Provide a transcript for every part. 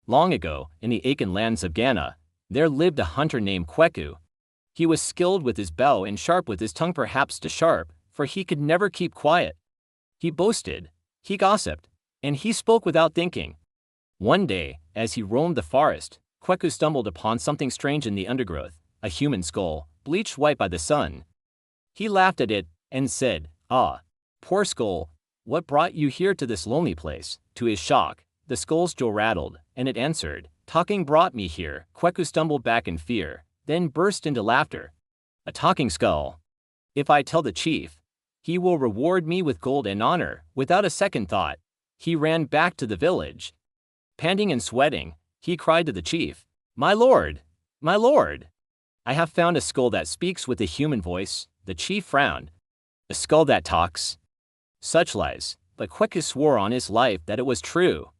Long ago, in the Akan lands of Ghana, there lived a hunter named Kweku. He was skilled with his bow and sharp with his tongue, perhaps too sharp, for he could never keep quiet. He boasted, he gossiped, and he spoke without thinking. One day, as he roamed the forest, Kweku stumbled upon something strange in the undergrowth, a human skull, bleached white by the sun. He laughed at it and said, "Ah, poor skull, what brought you here to this lonely place?" To his shock, the skull's jaw rattled, and it answered, "Talking brought me here." Kweku stumbled back in fear, then burst into laughter. "A talking skull. If I tell the chief, he will reward me with gold and honor." Without a second thought, he ran back to the village. Panting and sweating, he cried to the chief, "My lord! My lord! I have found a skull that speaks with a human voice." The chief frowned. "A skull that talks? Such lies!" But Kweku swore on his life that it was true.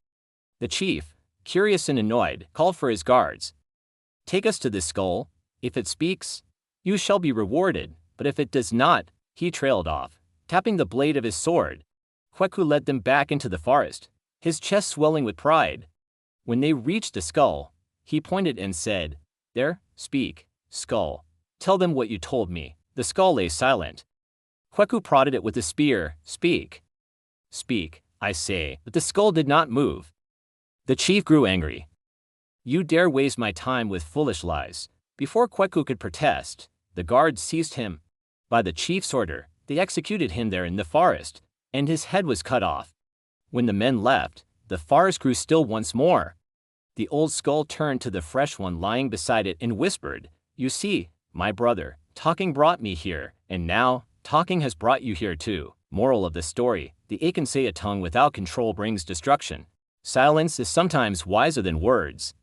The chief, curious and annoyed, called for his guards. "Take us to this skull. If it speaks, you shall be rewarded, but if it does not," he trailed off, tapping the blade of his sword. Kweku led them back into the forest, his chest swelling with pride. When they reached the skull, he pointed and said, "There, speak, skull. Tell them what you told me." The skull lay silent. Kweku prodded it with a spear. "Speak. Speak, I say." But the skull did not move. The chief grew angry. "You dare waste my time with foolish lies." Before Kweku could protest, the guards seized him. By the chief's order, they executed him there in the forest, and his head was cut off. When the men left, the forest grew still once more. The old skull turned to the fresh one lying beside it and whispered, "You see, my brother, talking brought me here, and now, talking has brought you here too." Moral of the story: the Akan say a tongue without control brings destruction. Silence is sometimes wiser than words.